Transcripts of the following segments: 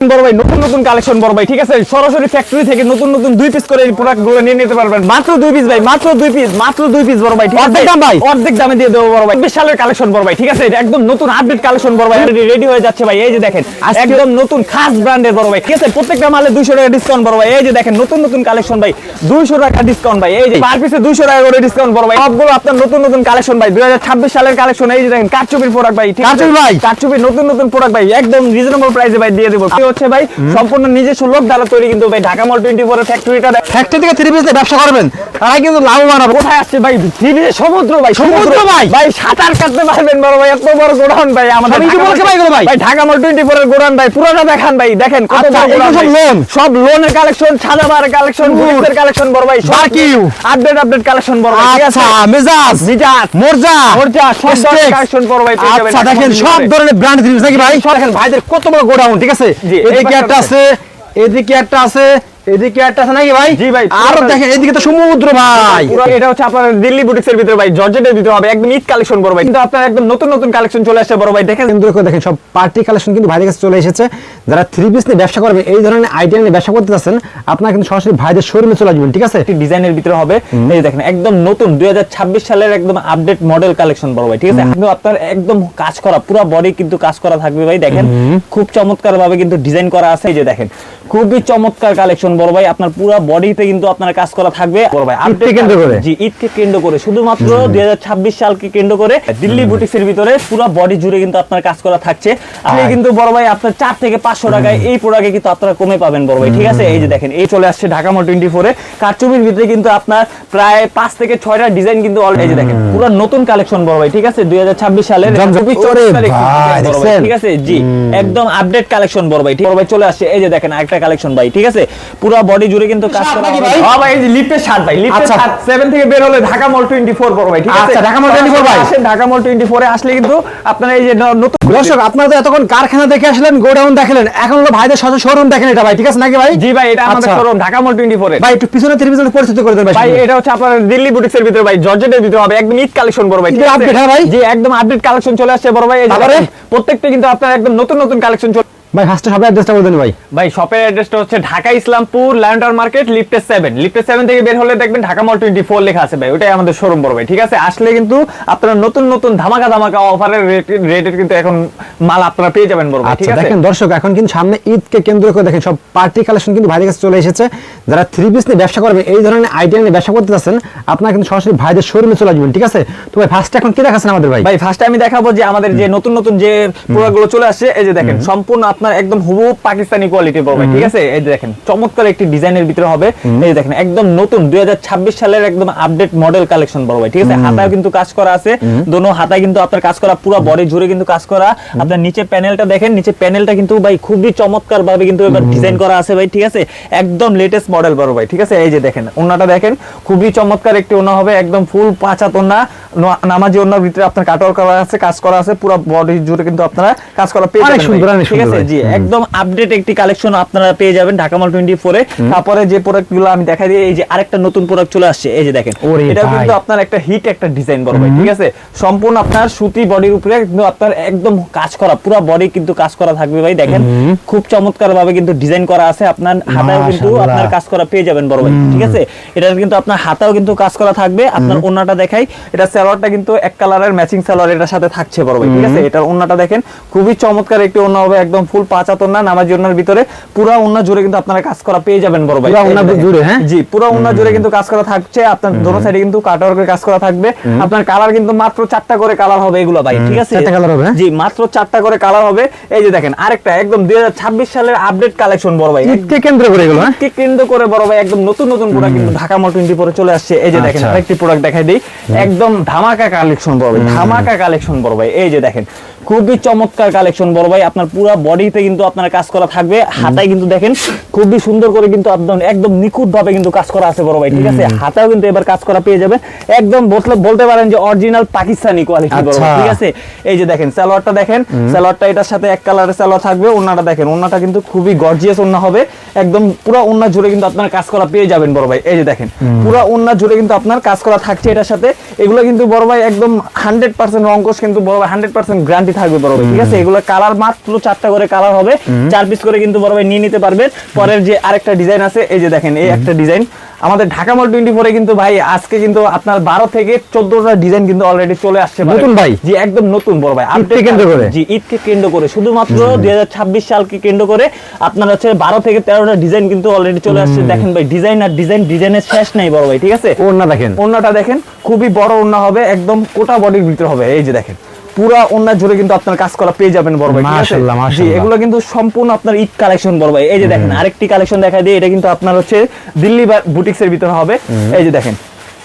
বড় ভাই নতুন নতুন কালেকশন বড় ভাই, ঠিক আছে, সরাসরি ফ্যাক্টরি থেকে নতুন নতুন 2 পিস করে এই প্রোডাক্টগুলো নিয়ে নিতে পারবেন। মাত্র 2 পিস ভাই, মাত্র 2 পিস, মাত্র 2 পিস বড় ভাই, ঠিক আছে, অর্ধেক দাম ভাই, অর্ধেক দামে দিয়ে দেবো বড় ভাই। 20 সালের কালেকশন বড় ভাই, ঠিক আছে, একদম নতুন আপডেট কালেকশন বড় ভাই, রেডি হয়ে যাচ্ছে ভাই। এই যে দেখেন একদম নতুন খাস ব্র্যান্ডের বড় ভাই, ঠিক আছে, প্রত্যেকটা মালে 200 টাকা ডিসকাউন্ট বড় ভাই। এই যে দেখেন নতুন নতুন কালেকশন ভাই, 200 টাকা ডিসকাউন্ট ভাই। এই যে পার পিসে 200 টাকা করে ডিসকাউন্ট বড় ভাই। সবগুলো আপনার নতুন নতুন কালেকশন ভাই, 2026 সালের কালেকশন। এই যে দেখেন কারচুপির প্রোডাক্ট ভাই, ঠিক আছে, কারচুপি ভাই, কারচুপির নতুন নতুন প্রোডাক্ট ভাই, একদম রিজনেবল প্রাইসে ভাই দিয়ে দেবো। এই হচ্ছে ভাই সম্পূর্ণ নিজস্ব লোক দ্বারা তৈরি কিন্তু ভাই, ঢাকা মল 24 এর ফ্যাক্টরিটা। ফ্যাক্টরি থেকে 3 পিস ব্যবসা করবেন, তারা কিন্তু লাভবান হবে। কোথায় আসছে ভাই? থ্রিপিসে সমুদ্র ভাই, সমুদ্র ভাই, ভাই সাঁতার কাটতে পারবেন বড় ভাই, এত বড় গোডাউন ভাই আমাদের। সবই কি বলছে ভাই এগুলো ভাই? ভাই ঢাকা মল 24 এর গোডাউন ভাই, পুরোটা দেখান ভাই, দেখেন কত আচ্ছা, বড় গোডাউন। সব লোন, সব লোনের কালেকশন, সাদাবার কালেকশন, বুটিক্সের কালেকশন বড় ভাই, সব আপডেট কালেকশন বড় ভাই, ঠিক আছে। আচ্ছা, মেজাজ, মোরজা সব ধরনের কালেকশন বড় ভাই পেয়ে যাবেন। আচ্ছা দেখেন সব ধরনের ব্র্যান্ড থ্রি পিস নাকি ভাই? দেখেন ভাইদের কত বড় গোডাউন, ঠিক আছে, এদিকে একটা আছে, এদিকে একটা আছে, এদিকে একটা আছে নাকি ভাই? জি ভাই, আর দেখেন এদিকে তো সমুদ্র ভাই। এটা হচ্ছে আপনার দিল্লি বুটিক্সের ভিতরে ভাই, জর্জেটের ভিতরে হবে, একদম ঈদ কালেকশন বড় ভাই, কিন্তু আপনার একদম নতুন নতুন কালেকশন চলে আসছে বড় ভাই। দেখেন দেখেন সব পার্টি কালেকশন কিন্তু ভাইদের কাছে চলে এসেছে। যারা থ্রি পিস নিয়ে ব্যবসা করবে, এই ধরনের আইডিয়া নিয়ে ব্যবসা করতে চাচ্ছেন, আপনারা কিন্তু সরাসরি ভাইদের শোরুমে চলে আসবেন, ঠিক আছে। ডিজাইনের ভিতরে হবে, এই যে দেখেন একদম নতুন 2026 সালের একদম আপডেট মডেল কালেকশন বড় ভাই, ঠিক আছে, কিন্তু আপনার একদম কাজ করা, পুরো বডি কিন্তু কাজ করা থাকবে ভাই। দেখেন খুব চমৎকার ভাবে কিন্তু ডিজাইন করা আছে। এই যে দেখেন খুবই চমৎকার কালেকশন বড় ভাই, আপনার পুরো বডিতে কিন্তু আপনার কাজ করা থাকবে বড় ভাই, আপডেট কেন্দ্র করে। জি, ঈদকে কেন্দ্র করে, শুধুমাত্র 2026 সালকে কেন্দ্র করে দিল্লি বুটিক্সের ভিতরে পুরো বডি জুড়ে কিন্তু আপনার কাজ করা থাকছে। আপনি কিন্তু বড় ভাই আপনার 4 থেকে 500 টাকায় এই প্রোডাক্টে কিন্তু আপনারা কমে পাবেন বড় ভাই, ঠিক আছে। এই যে দেখেন এই চলে আসছে ঢাকা মল 24 এ কারচুপির ভিতরে কিন্তু আপনার প্রায় 5 থেকে 6টা ডিজাইন কিন্তু অলরেডি, এই যে দেখেন পুরো নতুন কালেকশন বড় ভাই, ঠিক আছে, 2026 সালের খুবই চমৎকার একটি বড় ভাই, ঠিক আছে। জি, একদম আপডেট কালেকশন বড় ভাই, ঠিক বড় ভাই চলে আসছে। এই যে দেখেন আরেকটা কালেকশন ভাই, ঠিক আছে, পুরো বডি জুড়ে কিন্তু কাজ করা হবে। হ্যাঁ ভাই, এই যে লিফটের শার্ট ভাই, লিফটের শার্ট 7 থেকে বের হলে ঢাকা মল 24 বড় ভাই, ঠিক আছে। আচ্ছা, ঢাকা মল 24 ভাই, আসেন ঢাকা মল 24 এ আসলে কিন্তু আপনারা এই যে নতুন দর্শক, আপনারা তো এতক্ষণ কারখানা দেখে আসলেন, গোডাউন দেখলেন, এখন হলো ভাইদের সাথে শোরুম দেখেন এটা ভাই, ঠিক আছে নাকি ভাই? জি ভাই, এটা আমাদের শোরুম ঢাকা মল 24 এ ভাই। একটু পিছনে থ্রি পিসের পরিচিত করে দেন ভাই। ভাই এটা হচ্ছে আপনার দিল্লি বুটিক্সের ভিতরে ভাই, জর্জেটের ভিতরে হবে, একদম ঈদ কালেকশন বড় ভাই, ঠিক আছে। আপডেট ভাই, জি একদম আপডেট কালেকশন চলে আসছে বড় ভাই। এই যে প্রত্যেকটা কিন্তু আপনার একদম নতুন নতুন কালেকশন চলে ভাই। ফার্স্টে সবাই অ্যাড্রেসটা বলে দেন ভাই। ভাই শপের অ্যাড্রেসটা হচ্ছে ঢাকা ইসলামপুর লায়ন্টার মার্কেট, লিফটের 7, লিফটের 7 থেকে বের হলে দেখবেন ঢাকা মল 24 লেখা আছে ভাই, ওটাই আমাদের শোরুম বড় ভাই, ঠিক আছে। আসলে কিন্তু আপনারা নতুন নতুন ধামাকা ধামাকা অফারের রেটের কিন্তু এখন মাল আপনারা পেয়ে যাবেন বড় ভাই, ঠিক আছে। দেখেন দর্শক, এখন কিন্তু সামনে ঈদকে কেন্দ্র করে দেখেন সব পার্টি কালেকশন কিন্তু ভাইদের কাছে চলে এসেছে। যারা থ্রি পিস নিয়ে ব্যবসা করবে, এই ধরনের আইডিয়া নিয়ে ব্যবসা করতে চাচ্ছেন, আপনারা কিন্তু সরাসরি ভাইদের শোরুমে চলে আসবেন, ঠিক আছে। তো ভাই ফার্স্টে এখন কি দেখাচ্ছেন আমাদের ভাই? ভাই ফার্স্টে আমি দেখাবো যে আমাদের যে নতুন নতুন যে প্রোডাক্টগুলো চলে আসছে। এই যে দেখেন সম্পূর্ণ আপনার একদম হুবহু পাকিস্তানি কোয়ালিটির বড় ভাই, ঠিক আছে। এই যে দেখেন চমৎকার একটি ডিজাইনের ভিতরে হবে। এই যে দেখেন একদম নতুন 2026 সালের একদম আপডেট মডেল কালেকশন বড় ভাই, ঠিক আছে। হাতায় কিন্তু কাজ করা আছে, দোনো হাতায় কিন্তু আপনার কাজ করা, পুরো বডি জুড়ে কিন্তু কাজ করা। আপনার নিচে প্যানেলটা দেখেন, নিচে প্যানেলটা কিন্তু ভাই খুবই চমৎকার ভাবে কিন্তু এবার ডিজাইন করা আছে ভাই, ঠিক আছে, একদম লেটেস্ট মডেল বড় ভাই, ঠিক আছে। এই যে দেখেন ওন্নাটা দেখেন, খুবই চমৎকার একটি ওন্না হবে, একদম ফুল 5 হাত ওন্না, নামাজি ওন্নার ভিতরে আপনার কাটওয়ার্ক করা আছে, কাজ করা আছে, পুরো বডি জুড়ে কিন্তু আপনারা কাজ করা পেয়ে যাবেন, ঠিক আছে। জি একদম আপডেট একটি কালেকশন আপনারা পেয়ে যাবেন ঢাকা মল 24 এ। তারপরে যে প্রোডাক্টগুলো আমি দেখাই দিই, এই যে আরেকটা নতুন প্রোডাক্ট চলে আসছে। এই যে দেখেন এটা কিন্তু আপনার একটা হিট একটা ডিজাইন বড় ভাই, ঠিক আছে, সম্পূর্ণ আপনার সুতি বডির উপরে কিন্তু আপনার একদম কাজ করা, পুরো বডি কিন্তু কাজ করা থাকবে ভাই। দেখেন খুব চমৎকার ভাবে কিন্তু ডিজাইন করা আছে। আপনার হাতাও কিন্তু আপনার কাজ করা পেয়ে যাবেন বড় ভাই, ঠিক আছে। এটা কিন্তু আপনার হাতাও কিন্তু কাজ করা থাকবে। আপনার ওন্নাটা দেখাই, এটা সালোয়ারটা কিন্তু এক কালারের ম্যাচিং সালোয়ার এটার সাথে থাকছে বড় ভাই, ঠিক আছে। এটার ওন্নাটা দেখেন খুবই চমৎকার একটি ওন্না হবে, একদম ফুল 5 হাত ওন্না, নামাজি ওন্নার ভিতরে পুরো ওন্না জুড়ে কিন্তু আপনারা কাজ করা পেয়ে যাবেন বড় ভাই, পুরো ওন্না জুড়ে। হ্যাঁ জি, পুরো ওন্না জুড়ে কিন্তু কাজ করা থাকছে। আপনার দোনো সাইডে কিন্তু কাটওয়ার্কের কাজ করা থাকবে। আপনার কালার কিন্তু মাত্র 4টা করে কালার হবে এগুলো ভাই, ঠিক আছে, 4টা কালার হবে। জি মাত্র 4টা করে কালার হবে। এই যে দেখেন আরেকটা একদম 2026 সালের আপডেট কালেকশন বড় ভাই, ঈদকে কেন্দ্র করে এগুলো, ঈদকে কেন্দ্র করে বড় ভাই, একদম নতুন নতুন প্রোডাক্ট কিন্তু ঢাকা মল 24 এ চলে আসছে। এই যে দেখেন আরেকটি প্রোডাক্ট দেখাই দেই, একদম ধামাকা কালেকশন বড় ভাই, ধামাকা কালেকশন বড় ভাই। এই যে দেখেন খুবই চমৎকার কালেকশন বড় ভাই, আপনার পুরো বডিতে কিন্তু আপনার কাজ করা থাকবে। হাতায় কিন্তু দেখেন খুবই সুন্দর করে কিন্তু একদম নিখুঁত ভাবে কিন্তু কাজ করা আছে বড় ভাই, ঠিক আছে। হাতাও কিন্তু এবার কাজ করা পেয়ে যাবে, একদম বলতে পারেন যে অরিজিনাল পাকিস্তানি কোয়ালিটি বড় ভাই, ঠিক আছে। এই যে দেখেন সালোয়ারটা দেখেন, সালোয়ারটা এটার সাথে এক কালারের সালোয়ার থাকবে। ওন্নাটা দেখেন, ওন্নাটা কিন্তু খুবই গর্জিয়াস ওন্না হবে, একদম পুরো ওন্না জুড়ে কিন্তু আপনার কাজ করা পেয়ে যাবেন বড় ভাই। এই যে দেখেন পুরো ওন্না জুড়ে কিন্তু আপনার কাজ করা থাকছে এটার সাথে। এগুলো কিন্তু বড় ভাই একদম 100% রংকশ কিন্তু বড় ভাই 100% গ্যারান্টি থাকবে বড় ভাই, ঠিক আছে। এগুলো কালার মাত্র 4টা করে কালার হবে, 4 পিস করে কিন্তু বড় ভাই নিয়ে নিতে পারবেন। পরের যে আরেকটা ডিজাইন আছে, এই যে দেখেন এই একটা ডিজাইন আমাদের ঢাকা মল 24 কিন্তু ভাই আজকে কিন্তু আপনার 12 থেকে 14টা ডিজাইন কিন্তু অলরেডি চলে আসছে নতুন ভাই, জি একদম নতুন বড় ভাই, ঈদকে কেন্দ্র করে, জি ঈদকে কেন্দ্র করে শুধুমাত্র 2026 সালকে কেন্দ্র করে আপনার হচ্ছে 12 থেকে 13টা ডিজাইন কিন্তু অলরেডি চলে আসছে। দেখেন ভাই ডিজাইন আর ডিজাইনের শেষ নাই বড় ভাই, ঠিক আছে। ওড়না দেখেন, ওড়নাটা দেখেন খুবই বড় ওড়না হবে, একদম কোটা বডির ভিতরে হবে। এই যে দেখেন পুরা ওড়না জুড়ে কিন্তু আপনার কাজ করা পেয়ে যাবেন বড় ভাই, ঠিক আছে। মাশাআল্লাহ, জি মাশাআল্লাহ। এগুলো কিন্তু সম্পূর্ণ আপনার ঈদ কালেকশন বড় ভাই। এই যে দেখেন আরেকটি কালেকশন দেখাই দিই, এটা কিন্তু আপনার হচ্ছে দিল্লি বুটিক্স এর ভিতরে হবে। এই যে দেখেন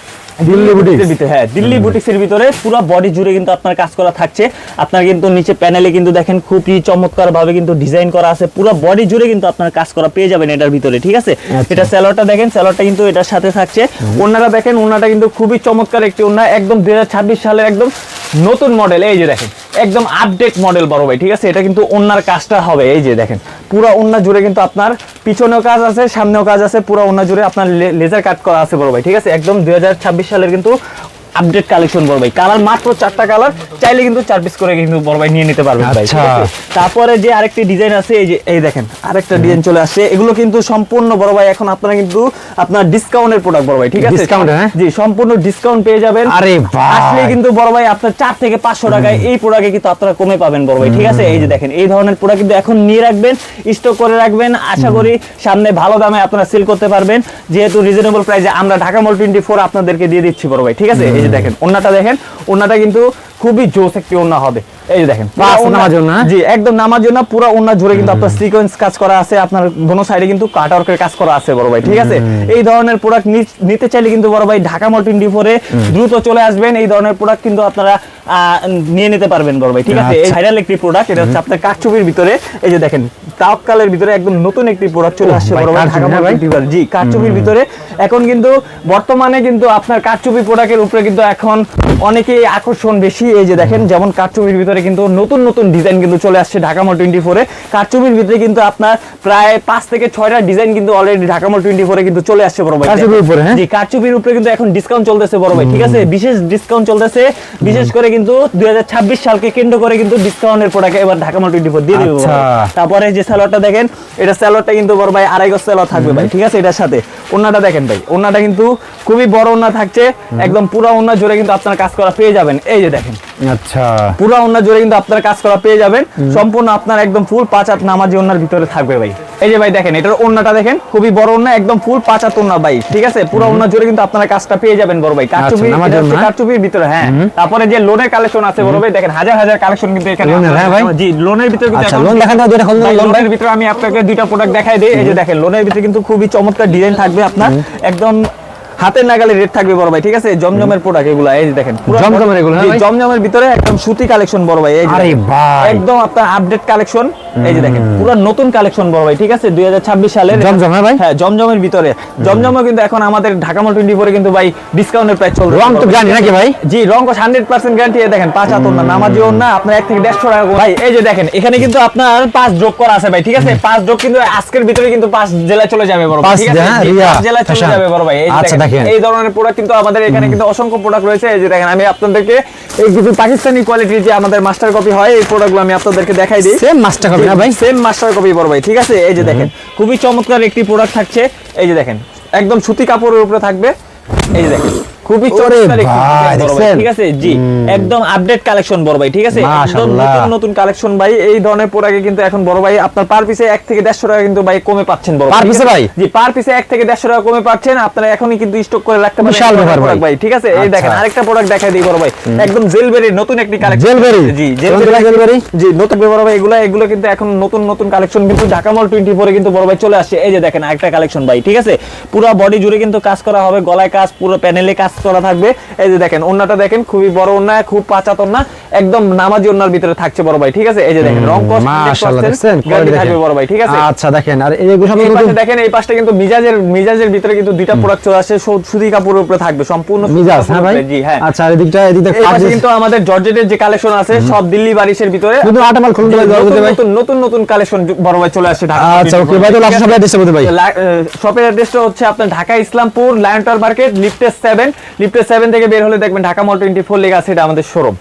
দিল্লি বুটিক্সের ভিতরে, হ্যাঁ দিল্লি বুটিক্সের ভিতরে পুরো বডি জুড়ে কিন্তু আপনার কাজ করা থাকছে। আপনার কিন্তু নিচে প্যানেলে কিন্তু দেখেন খুবই চমৎকার ভাবে কিন্তু ডিজাইন করা আছে, পুরো বডি জুড়ে কিন্তু আপনার কাজ করা পেয়ে যাবেন এটার ভিতরে, ঠিক আছে। এটা সালোয়ারটা দেখেন, সালোয়ারটা কিন্তু এটার সাথে থাকছে। ওড়নাটা দেখেন, ওড়নাটা কিন্তু খুবই চমৎকার একটি ওড়না, একদম 2026 সালের একদম নতুন মডেল। এই যে দেখেন একদম আপডেট মডেল বড় ভাই, ঠিক আছে। এটা কিন্তু ওড়নার কাজটা হবে, এই যে দেখেন পুরো ওড়না জুড়ে কিন্তু আপনার পিছনেও কাজ আছে, সামনেও কাজ আছে, পুরো ওড়না জুড়ে আপনার লেজার কাট করা আছে বড় ভাই, ঠিক আছে। একদম 2026 সালের কিন্তু আপডেট কালেকশন বড় ভাই। কালার মাত্র 4টা কালার, চাইলে কিন্তু 4 পিস করে কিন্তু বড় ভাই নিয়ে নিতে পারবেন ভাই, ঠিক আছে। তারপরে যে আরেকটি ডিজাইন আছে, এই যে এই দেখেন আরেকটা ডিজাইন চলে আসছে। এগুলো কিন্তু সম্পূর্ণ বড় ভাই এখন আপনারা কিন্তু আপনার ডিসকাউন্টের প্রোডাক্ট বড় ভাই, ঠিক আছে। ডিসকাউন্ট, হ্যাঁ জি সম্পূর্ণ ডিসকাউন্ট পেয়ে যাবেন। আরে ভাই আসলে কিন্তু বড় ভাই আপনার 4 থেকে 500 টাকায় এই প্রোডাক্টে কিন্তু আপনারা কমে পাবেন বড় ভাই, ঠিক আছে। এই যে দেখেন এই ধরনের প্রোডাক্ট কিন্তু এখন নিয়ে রাখবেন, স্টক করে রাখবেন, আশা করি সামনে ভালো দামে আপনারা সেল করতে পারবেন, যেহেতু রিজনেবল প্রাইসে আমরা ঢাকা মল 24 আপনাদেরকে দিয়ে দিচ্ছি বড় ভাই, ঠিক আছে। এই যে দেখেন ওড়নাটা দেখেন, ওড়নাটা কিন্তু খুবই জোস একটি ওড়না হবে। এই যে দেখেন জি একদম নামার জন্য পুরো ওড়না জুড়ে কিন্তু আপনার সিকোয়েন্স কাজ করা আছে, আপনার দোনো সাইডে কিন্তু কাট ওয়ার্কের কাজ করা আছে বড় ভাই, ঠিক আছে। এই ধরনের প্রোডাক্ট নিতে চাইলে কিন্তু বড় ভাই ঢাকা মল 24 দ্রুত চলে আসবেন। এই ধরনের প্রোডাক্ট কিন্তু আপনারা নিয়ে নিতে পারবেন বড় ভাই, ঠিক আছে। এই ভাইরাল একটি প্রোডাক্ট, এটা হচ্ছে আপনার কারচুপির ভিতরে। এই যে দেখেন তাওয়াক্কালের ভিতরে একদম নতুন একটি প্রোডাক্ট চলে আসছে বড় ভাই ঢাকা মল 24, জি কারচুপির ভিতরে। এখন কিন্তু বর্তমানে কিন্তু আপনার কারচুপি প্রোডাক্টের উপরে কিন্তু এখন অনেকেই আকর্ষণ বেশি। এই যে দেখেন যেমন কারচুপির ভিতরে কিন্তু নতুন নতুন ডিজাইন কিন্তু চলে আসছে ঢাকা মল 24 কারচুপির ভিতরে কিন্তু আপনার প্রায় 5 থেকে 6টা ডিজাইন কিন্তু অলরেডি ঢাকা মল 24 কিন্তু চলে আসছে বড় ভাই কারচুপির উপরে। জি কারচুপির উপরে কিন্তু এখন ডিসকাউন্ট চলতেছে বড় ভাই, ঠিক আছে। বিশেষ ডিসকাউন্ট চলতেছে, বিশেষ করে কিন্তু 2026 সালকে কেন্দ্র করে কিন্তু ডিসকাউন্টের প্রোডাক্ট এবার ঢাকা মল 24 দিয়ে দেব। তারপরে যে সালোয়ারটা দেখেন, এটা সালোয়ারটা কিন্তু বড় ভাই 2.5 গজ সালোয়ার থাকবে ভাই, ঠিক আছে। এটার সাথে ওড়নাটা দেখেন ভাই, ওড়নাটা কিন্তু খুবই বড় ওড়না থাকছে, একদম পুরো ওড়না জুড়ে কিন্তু আপনার কাজ করা পেয়ে যাবেন। এই যে দেখেন আচ্ছা পুরো ওড়না জুড়ে কিন্তু আপনার কাজ করা পেয়ে যাবেন, সম্পূর্ণ আপনার একদম ফুল 5 হাত নামাজি ওড়নার ভিতরে থাকবে ভাই। এই যে ভাই দেখেন এটার ওড়নাটা দেখেন খুবই বড় ওড়না, একদম ফুল 5 হাত ওড়না ভাই, ঠিক আছে। পুরো ওড়না জুড়ে কিন্তু আপনারা কাজটা পেয়ে যাবেন বড় ভাই কারচুপির ভিতরে, হ্যাঁ। তারপরে যে লোনের কালেকশন আছে বড় ভাই, দেখেন হাজার হাজার কালেকশন কিন্তু এখানে। জি লোনের ভিতরে কিন্তু লোন দেখান দাও, লোনের ভিতরে আমি আপনাকে দুইটা প্রোডাক্ট দেখাই দেই। এই যে দেখেন লোনের ভিতরে কিন্তু খুবই চমৎকার ডিজাইন থাকবে আপনার, একদম হাতের নাগালে রেট থাকবে বড় ভাই, ঠিক আছে। জমজমের প্রোডাক্ট এগুলা, এই যে দেখেন জমজমের এগুলো, জি জমজমের ভিতরে একদম সুতি কালেকশন বড় ভাই। এই যে একদম আপনার আপডেট কালেকশন, এই যে দেখেন পুরো নতুন কালেকশন বড় ভাই, ঠিক আছে। 2026 সালের জমজম, হ্যাঁ ভাই, হ্যাঁ জমজমের ভিতরে। জমজমও কিন্তু এখন আমাদের ঢাকা মল 24 কিন্তু ভাই ডিসকাউন্টের প্রাইস চলছে। রং তো গ্যারান্টি নাকি ভাই? জি রং 100% গ্যারান্টি। এই দেখেন 5 হাত ওড়না নামাজি ওড়না, আপনার 1 থেকে 150 টাকা ভাই। এই যে দেখেন এখানে কিন্তু আপনার 5 ড্রপ করা আছে ভাই, ঠিক আছে। 5 ড্রপ কিন্তু আজকের ভিতরে কিন্তু 5 জেলায় চলে যাবে বড় ভাই, ঠিক আছে। 5 জেলায় চলে যাবে বড় ভাই। এই যে দেখেন এই ধরনের প্রোডাক্ট কিন্তু আমাদের এখানে কিন্তু অসংখ্য প্রোডাক্ট রয়েছে। এই যে দেখেন আমি আপনাদেরকে এই কিছু পাকিস্তানি কোয়ালিটির যে আমাদের মাস্টার কপি হয়, এই প্রোডাক্টগুলো আমি আপনাদেরকে দেখাই দিই। সেম মাস্টার কপি না ভাই, সেম মাস্টার কপি বড় ভাই, ঠিক আছে। এই যে দেখেন খুবই চমৎকার একটি প্রোডাক্ট থাকছে। এই যে দেখেন একদম সুতি কাপড়ের উপরে থাকবে। এই যে দেখেন খুবই চমৎকার একটি বড় ভাই, ঠিক আছে। জি একদম আপডেট কালেকশন বড় ভাই, ঠিক আছে। একদম নতুন নতুন কালেকশন ভাই। এই ধরনের প্রোডাক্টে কিন্তু এখন বড় ভাই আপনার পার পিসে 1 থেকে 150 টাকা কিন্তু ভাই কমে পাচ্ছেন বড় পার পিসে ভাই। জি পার পিসে 1 থেকে 150 টাকা কমে পাচ্ছেন, আপনারা এখনই কিন্তু স্টক করে রাখতে পারেন প্রোডাক্ট ভাই, ঠিক আছে। এই দেখেন আরেকটা প্রোডাক্ট দেখাই দিই বড় ভাই, একদম জেলবেরি নতুন একটি কালেকশন। জেলবেরি, জি জেলবেরি, জি নতুন বড় ভাই। এগুলো কিন্তু এখন নতুন নতুন কালেকশন কিন্তু ঢাকা মল 24 কিন্তু বড় ভাই চলে আসছে। এই যে দেখেন আরেকটা কালেকশন ভাই, ঠিক আছে। পুরো বডি জুড়ে কিন্তু কাজ করা হবে, গলায় কাজ, পুরো প্যানেলে কাজ করা থাকবে। এই যে দেখেন ওন্নাটা দেখেন খুবই বড় ওন্না, খুব পাঁচা ওন্না, একদম নামাজি ওন্নার ভিতরে থাকছে বড় ভাই, ঠিক আছে। এই যে দেখেন রং কস মাশাআল্লাহ দেখেন কোয়ালিটি থাকবে বড় ভাই, ঠিক আছে। আচ্ছা দেখেন আর এইগুলো সব পাশে দেখেন এই পাশটা কিন্তু মিজাজের ভিতরে কিন্তু দুইটা প্রোডাক্ট চলে আসে, সুতি কাপড়ের উপরে থাকবে সম্পূর্ণ মিজাজ, হ্যাঁ ভাই জি হ্যাঁ। আচ্ছা আর এদিকটা পাশে কিন্তু আমাদের জর্জেটের যে কালেকশন আছে সব দিল্লি বারিশের ভিতরে কিন্তু আটামাল খুলতে ভাই নতুন নতুন কালেকশন বড় ভাই চলে আসে ঢাকা। আচ্ছা ওকে ভাই, তো লাস্ট সব অ্যাড্রেস বলতে ভাই। শপের অ্যাড্রেসটা হচ্ছে আপনার Dhaka Islampur lion tower market লিফটের 7 থেকে বের হলে দেখবেন ঢাকা মল 24 লেখা আছে, এটা আমাদের শোরুম।